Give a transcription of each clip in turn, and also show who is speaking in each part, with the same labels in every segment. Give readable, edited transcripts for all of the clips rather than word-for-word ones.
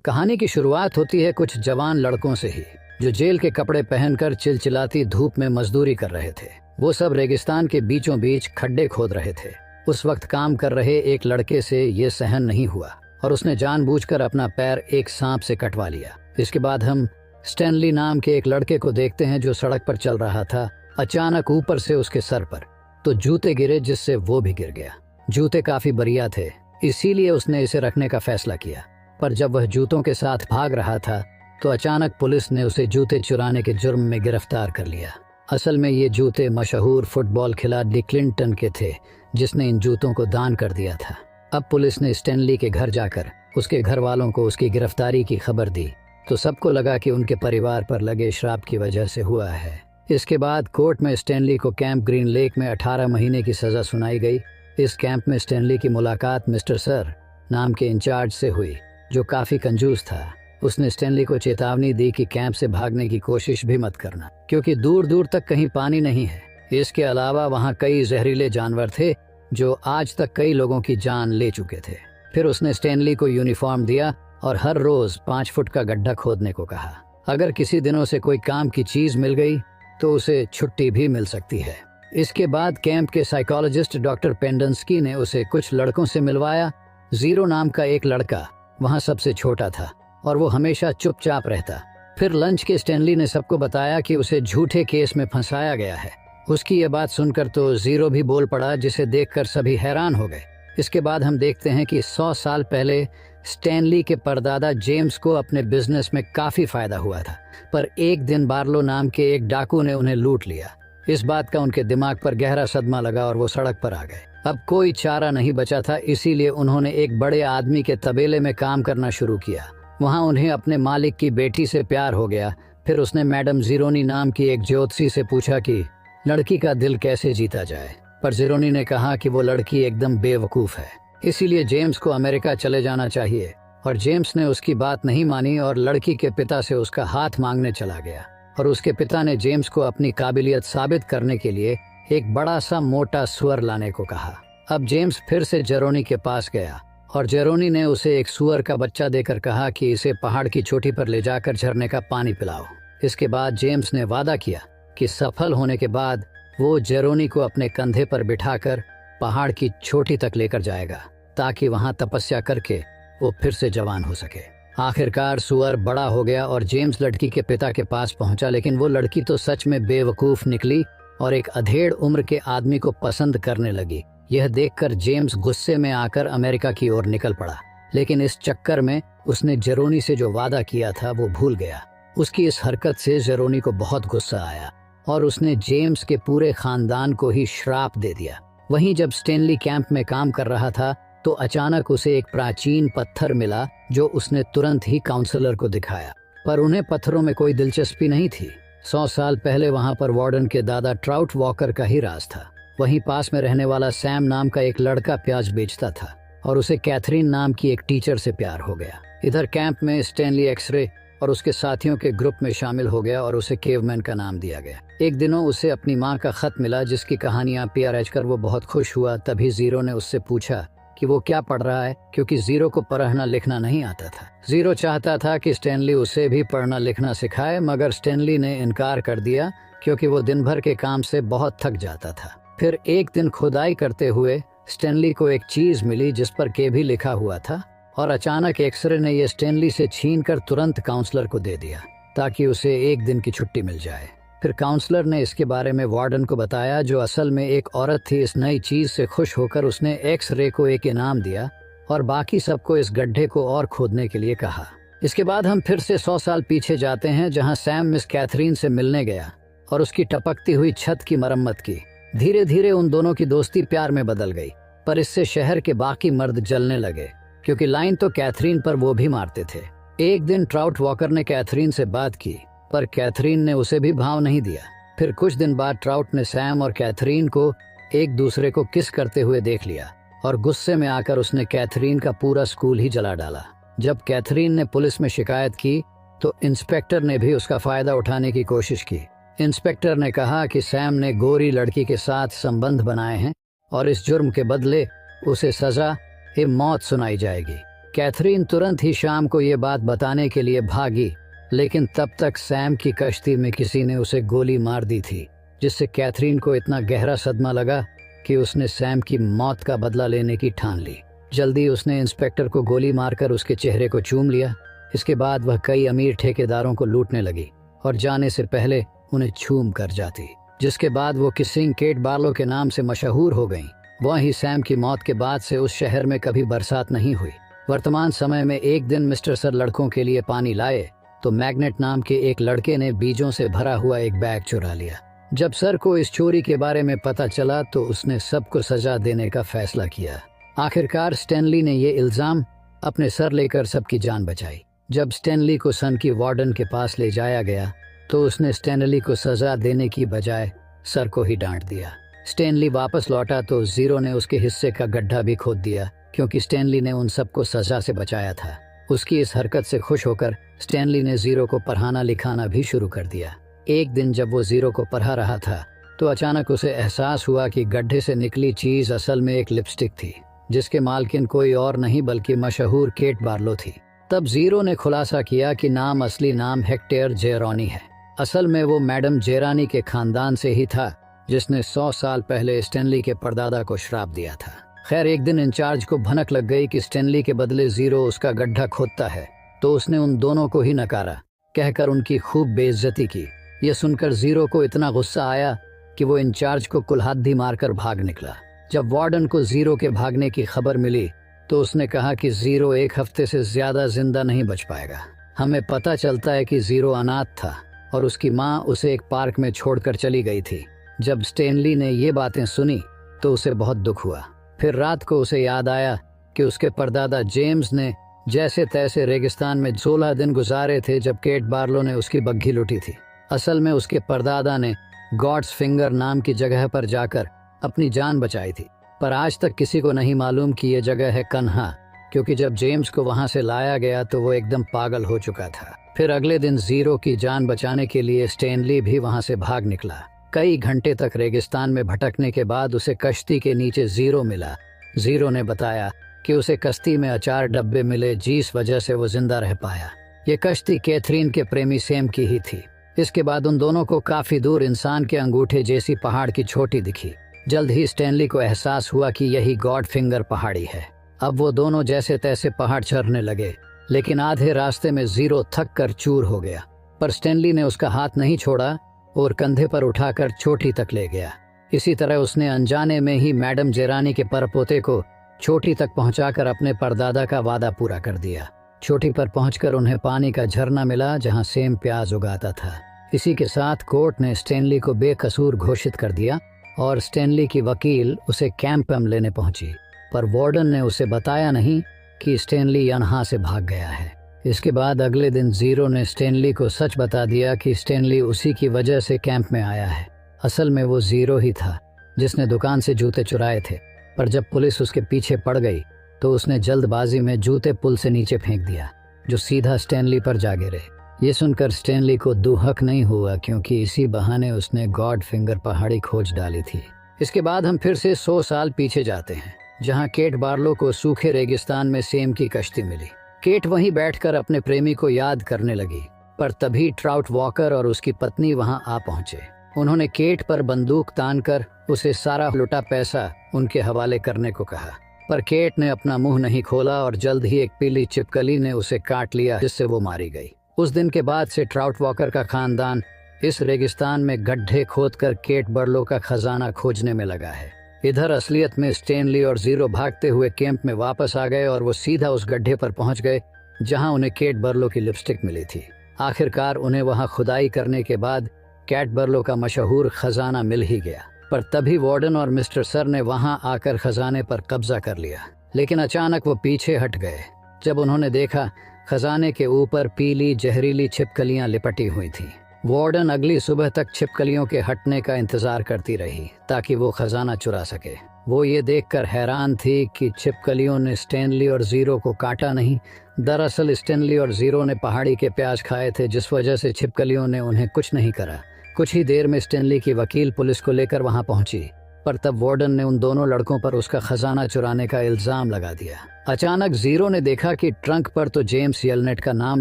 Speaker 1: कहानी की शुरुआत होती है कुछ जवान लड़कों से ही, जो जेल के कपड़े पहनकर चिलचिलाती धूप में मजदूरी कर रहे थे। वो सब रेगिस्तान के बीचों बीच खड्डे खोद रहे थे। उस वक्त काम कर रहे एक लड़के से ये सहन नहीं हुआ और उसने जानबूझकर अपना पैर एक सांप से कटवा लिया। इसके बाद हम स्टैनली नाम के एक लड़के को देखते हैं जो सड़क पर चल रहा था। अचानक ऊपर से उसके सर पर तो जूते गिरे, जिससे वो भी गिर गया। जूते काफी बढ़िया थे, इसीलिए उसने इसे रखने का फैसला किया। पर जब वह जूतों के साथ भाग रहा था तो अचानक पुलिस ने उसे जूते चुराने के जुर्म में गिरफ्तार कर लिया। असल में ये जूते मशहूर फुटबॉल खिलाड़ी क्लिंटन के थे, जिसने इन जूतों को दान कर दिया था। अब पुलिस ने स्टैनली के घर जाकर उसके घर वालों को उसकी गिरफ्तारी की खबर दी तो सबको लगा कि उनके परिवार पर लगे श्राप की वजह से हुआ है। इसके बाद कोर्ट में स्टैनली को कैंप ग्रीन लेक में 18 महीने की सजा सुनाई गई। इस कैंप में स्टैनली की मुलाकात मिस्टर सर नाम के इंचार्ज से हुई, जो काफी कंजूस था। उसने स्टैनली को चेतावनी दी कि कैंप से भागने की कोशिश भी मत करना, क्योंकि दूर दूर तक कहीं पानी नहीं है। इसके अलावा वहाँ कई जहरीले जानवर थे जो आज तक कई लोगों की जान ले चुके थे। फिर उसने स्टैनली को यूनिफॉर्म दिया और हर रोज 5 फुट का गड्ढा खोदने को कहा। अगर किसी दिनों से कोई काम की चीज मिल गई तो उसे छुट्टी भी मिल सकती है। इसके बाद कैंप के साइकोलॉजिस्ट डॉक्टर पेंडेंस्की ने उसे कुछ लड़कों से मिलवाया। जीरो नाम का एक लड़का वहाँ सबसे छोटा था और वो हमेशा चुपचाप रहता। फिर लंच के स्टैनली ने सबको बताया कि उसे झूठे केस में फंसाया गया है। उसकी ये बात सुनकर तो जीरो भी बोल पड़ा, जिसे देखकर सभी हैरान हो गए। इसके बाद हम देखते हैं कि 100 साल पहले स्टैनली के परदादा जेम्स को अपने बिजनेस में काफी फायदा हुआ था, पर एक दिन बार्लो नाम के एक डाकू ने उन्हें लूट लिया। इस बात का उनके दिमाग पर गहरा सदमा लगा और वो सड़क पर आ गए। अब कोई चारा नहीं बचा था, इसीलिए उन्होंने एक बड़े आदमी के तबेले में काम करना शुरू किया। वहाँ उन्हें अपने मालिक की बेटी से प्यार हो गया। फिर उसने मैडम जीरोनी नाम की एक ज्योतिषी से पूछा कि लड़की का दिल कैसे जीता जाए, पर जीरोनी ने कहा कि वो लड़की एकदम बेवकूफ़ है, इसीलिए जेम्स को अमेरिका चले जाना चाहिए। और जेम्स ने उसकी बात नहीं मानी और लड़की के पिता से उसका हाथ मांगने चला गया। और उसके पिता ने जेम्स को अपनी काबिलियत साबित करने के लिए एक बड़ा सा मोटा सुअर लाने को कहा। अब जेम्स फिर से जेरोनी के पास गया और जेरोनी ने उसे एक सुअर का बच्चा देकर कहा कि इसे पहाड़ की चोटी पर ले जाकर झरने का पानी पिलाओ। इसके बाद जेम्स ने वादा किया कि सफल होने के बाद वो जेरोनी को अपने कंधे पर बिठाकर पहाड़ की चोटी तक लेकर जाएगा, ताकि वहां तपस्या करके वो फिर से जवान हो सके। आखिरकार सुअर बड़ा हो गया और जेम्स लड़की के पिता के पास पहुंचा, लेकिन वो लड़की तो सच में बेवकूफ निकली और एक अधेड़ उम्र के आदमी को पसंद करने लगी। यह देखकर जेम्स गुस्से में आकर अमेरिका की ओर निकल पड़ा, लेकिन इस चक्कर में उसने जेरोनी से जो वादा किया था वो भूल गया। उसकी इस हरकत से जेरोनी को बहुत गुस्सा आया और उसने जेम्स के पूरे खानदान को ही श्राप दे दिया। वहीं जब स्टैनली कैंप में काम कर रहा था तो अचानक उसे एक प्राचीन पत्थर मिला, जो उसने तुरंत ही काउंसलर को दिखाया। पर उन्हें पत्थरों में कोई दिलचस्पी नहीं थी। 100 साल पहले वहां पर वार्डन के दादा ट्राउट वॉकर का ही राज था। वहीं पास में रहने वाला सैम नाम का एक लड़का प्याज बेचता था और उसे कैथरीन नाम की एक टीचर से प्यार हो गया। इधर कैंप में स्टैनली एक्सरे और उसके साथियों के ग्रुप में शामिल हो गया और उसे केवमैन का नाम दिया गया। एक दिनों उसे अपनी माँ का खत मिला, जिसकी कहानियां पढ़ कर वो बहुत खुश हुआ। तभी जीरो ने उससे पूछा कि वो क्या पढ़ रहा है, क्योंकि जीरो को पढ़ना लिखना नहीं आता था। जीरो चाहता था कि स्टैनली उसे भी पढ़ना लिखना सिखाए, मगर स्टैनली ने इनकार कर दिया क्योंकि वो दिन भर के काम से बहुत थक जाता था। फिर एक दिन खुदाई करते हुए स्टैनली को एक चीज मिली जिस पर के भी लिखा हुआ था, और अचानक एक्सरे ने ये स्टैनली से छीनकर तुरंत काउंसलर को दे दिया ताकि उसे एक दिन की छुट्टी मिल जाए। फिर काउंसलर ने इसके बारे में वार्डन को बताया, जो असल में एक औरत थी। इस नई चीज से खुश होकर उसने एक्सरे को एक इनाम दिया और बाकी सबको इस गड्ढे को और खोदने के लिए कहा। इसके बाद हम फिर से 100 साल पीछे जाते हैं, जहां सैम मिस कैथरीन से मिलने गया और उसकी टपकती हुई छत की मरम्मत की। धीरे धीरे उन दोनों की दोस्ती प्यार में बदल गई, पर इससे शहर के बाकी मर्द जलने लगे, क्योंकि लाइन तो कैथरीन पर वो भी मारते थे। एक दिन ट्राउट वॉकर ने कैथरीन से बात की, पर कैथरीन ने उसे भी भाव नहीं दिया। फिर कुछ दिन बाद ट्राउट ने सैम और कैथरीन को एक दूसरे को किस करते हुए देख लिया और गुस्से में आकर उसने कैथरीन का पूरा स्कूल ही जला डाला। जब कैथरीन ने पुलिस में शिकायत की तो इंस्पेक्टर ने भी उसका फायदा उठाने की कोशिश की। इंस्पेक्टर ने कहा कि सैम ने गोरी लड़की के साथ संबंध बनाए हैं और इस जुर्म के बदले उसे सजा मौत सुनाई जाएगी। कैथरीन तुरंत ही शाम को ये बात बताने के लिए भागी, लेकिन तब तक सैम की कश्ती में किसी ने उसे गोली मार दी थी, जिससे कैथरीन को इतना गहरा सदमा लगा कि उसने सैम की मौत का बदला लेने की ठान ली। जल्दी उसने इंस्पेक्टर को गोली मारकर उसके चेहरे को चूम लिया। इसके बाद वह कई अमीर ठेकेदारों को लूटने लगी और जाने से पहले उन्हें छूम कर जाती, जिसके बाद वो किसिंग केट बार्लो के नाम से मशहूर हो गईं। वहीं सैम की मौत के बाद से उस शहर में कभी बरसात नहीं हुई। वर्तमान समय में एक दिन मिस्टर सर लड़कों के लिए पानी लाए तो मैग्नेट नाम के एक लड़के ने बीजों से भरा हुआ एक बैग चुरा लिया। जब सर को इस चोरी के बारे में पता चला तो उसने सबको सजा देने का फैसला किया। आखिरकार स्टैनली ने ये इल्जाम अपने सर लेकर सबकी जान बचाई। जब स्टैनली को सन की वार्डन के पास ले जाया गया तो उसने स्टैनली को सजा देने की बजाय सर को ही डांट दिया। स्टैनली वापस लौटा तो जीरो ने उसके हिस्से का गड्ढा भी खोद दिया, क्योंकि स्टैनली ने उन सबको सजा से बचाया था। उसकी इस हरकत से खुश होकर स्टैनली ने जीरो को पढ़ाना लिखाना भी शुरू कर दिया। एक दिन जब वो जीरो को पढ़ा रहा था तो अचानक उसे एहसास हुआ कि गड्ढे से निकली चीज असल में एक लिपस्टिक थी, जिसके मालकिन कोई और नहीं बल्कि मशहूर केट बार्लो थी। तब जीरो ने खुलासा किया कि असली नाम हेक्टर जेरानी है। असल में वो मैडम जेरानी के खानदान से ही था, जिसने 100 साल पहले स्टैनली के परदादा को श्राप दिया था। खैर, एक दिन इंचार्ज को भनक लग गई कि स्टैनली के बदले जीरो उसका गड्ढा खोदता है, तो उसने उन दोनों को ही नकारा, कहकर उनकी खूब बेइज्जती की। यह सुनकर जीरो को इतना गुस्सा आया कि वो इंचार्ज को कुल्हाड़ी मारकर भाग निकला। जब वार्डन को जीरो के भागने की खबर मिली तो उसने कहा कि जीरो 1 हफ्ते से ज्यादा जिंदा नहीं बच पाएगा। हमें पता चलता है कि जीरो अनाथ था और उसकी माँ उसे एक पार्क में छोड़कर चली गई थी। जब स्टैनली ने ये बातें सुनी तो उसे बहुत दुख हुआ। फिर रात को उसे याद आया कि उसके परदादा जेम्स ने जैसे तैसे रेगिस्तान में 16 दिन गुजारे थे जब केट बार्लो ने उसकी बग्घी लूटी थी। असल में उसके परदादा ने गॉड्स फिंगर नाम की जगह पर जाकर अपनी जान बचाई थी, पर आज तक किसी को नहीं मालूम कि ये जगह है कन्हा, क्योंकि जब जेम्स को वहां से लाया गया तो वो एकदम पागल हो चुका था। फिर अगले दिन जीरो की जान बचाने के लिए स्टैनली भी वहां से भाग निकला। कई घंटे तक रेगिस्तान में भटकने के बाद उसे कश्ती के नीचे जीरो मिला। जीरो ने बताया कि उसे कश्ती में अचार डब्बे मिले, जिस वजह से वो जिंदा रह पाया। ये कश्ती कैथरीन के प्रेमी सैम की ही थी। इसके बाद उन दोनों को काफी दूर इंसान के अंगूठे जैसी पहाड़ की चोटी दिखी। जल्द ही स्टैनली को एहसास हुआ कि यही गॉड फिंगर पहाड़ी है। अब वो दोनों जैसे तैसे पहाड़ चढ़ने लगे, लेकिन आधे रास्ते में जीरो थक कर चूर हो गया, पर स्टैनली ने उसका हाथ नहीं छोड़ा और कंधे पर उठाकर चोटी तक ले गया। इसी तरह उसने अनजाने में ही मैडम जेरानी के परपोते को चोटी तक पहुंचाकर अपने परदादा का वादा पूरा कर दिया। चोटी पर पहुंचकर उन्हें पानी का झरना मिला जहां सेम प्याज उगाता था। इसी के साथ कोर्ट ने स्टैनली को बेकसूर घोषित कर दिया और स्टैनली की वकील उसे कैंप में लेने पहुंची, पर वार्डन ने उसे बताया नहीं कि स्टैनली यहाँ से भाग गया है। इसके बाद अगले दिन जीरो ने स्टैनली को सच बता दिया कि स्टैनली उसी की वजह से कैंप में आया है। असल में वो जीरो ही था जिसने दुकान से जूते चुराए थे, पर जब पुलिस उसके पीछे पड़ गई तो उसने जल्दबाजी में जूते पुल से नीचे फेंक दिया, जो सीधा स्टैनली पर जा गिरे। ये सुनकर स्टैनली को दुहक नहीं हुआ, क्योंकि इसी बहाने उसने गॉड फिंगर पहाड़ी खोज डाली थी। इसके बाद हम फिर से 100 साल पीछे जाते हैं, जहां केट बार्लो को सूखे रेगिस्तान में सेम की कश्ती मिली। केट वहीं बैठकर अपने प्रेमी को याद करने लगी, पर तभी ट्राउट वॉकर और उसकी पत्नी वहां आ पहुंचे। उन्होंने केट पर बंदूक तानकर उसे सारा लुटा पैसा उनके हवाले करने को कहा, पर केट ने अपना मुंह नहीं खोला और जल्द ही एक पीली छिपकली ने उसे काट लिया, जिससे वो मारी गई। उस दिन के बाद से ट्राउट वॉकर का खानदान इस रेगिस्तान में गड्ढे खोदकर केट बार्लो का खजाना खोजने में लगा है। इधर असलियत में स्टैनली और जीरो भागते हुए कैंप में वापस आ गए और वो सीधा उस गड्ढे पर पहुंच गए जहां उन्हें केट बार्लो की लिपस्टिक मिली थी। आखिरकार उन्हें वहां खुदाई करने के बाद केट बार्लो का मशहूर खजाना मिल ही गया, पर तभी वार्डन और मिस्टर सर ने वहां आकर खजाने पर कब्जा कर लिया। लेकिन अचानक वो पीछे हट गए जब उन्होंने देखा खजाने के ऊपर पीली जहरीली छिपकलियां लिपटी हुई थीं। वार्डन अगली सुबह तक छिपकलियों के हटने का इंतजार करती रही ताकि वो खजाना चुरा सके। वो ये देखकर हैरान थी कि छिपकलियों ने स्टैनली और जीरो को काटा नहीं। दरअसल स्टैनली और जीरो ने पहाड़ी के प्याज खाए थे, जिस वजह से छिपकलियों ने उन्हें कुछ नहीं करा। कुछ ही देर में स्टैनली की वकील पुलिस को लेकर वहां पहुंची। पर तब वार्डन ने उन दोनों लड़कों पर उसका खजाना चुराने का इल्जाम लगा दिया। अचानक जीरो ने देखा कि ट्रंक पर तो जेम्स येलनेट का नाम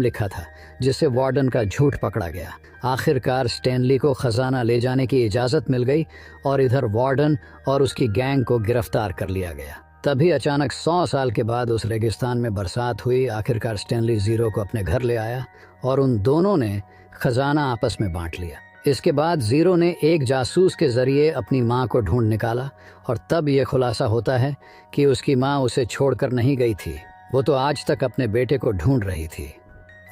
Speaker 1: लिखा था, जिससे वार्डन का झूठ पकड़ा गया। आखिरकार स्टैनली को खजाना ले जाने की इजाज़त मिल गई और इधर वार्डन और उसकी गैंग को गिरफ्तार कर लिया गया। तभी अचानक 100 साल के बाद उस रेगिस्तान में बरसात हुई। आखिरकार स्टैनली जीरो को अपने घर ले आया और उन दोनों ने खजाना आपस में बांट लिया। इसके बाद जीरो ने एक जासूस के जरिए अपनी माँ को ढूंढ निकाला और तब ये खुलासा होता है कि उसकी माँ उसे छोड़कर नहीं गई थी, वो तो आज तक अपने बेटे को ढूंढ रही थी।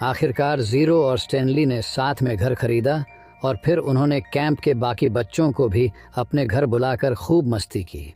Speaker 1: आखिरकार जीरो और स्टैनली ने साथ में घर खरीदा और फिर उन्होंने कैंप के बाकी बच्चों को भी अपने घर बुलाकर खूब मस्ती की।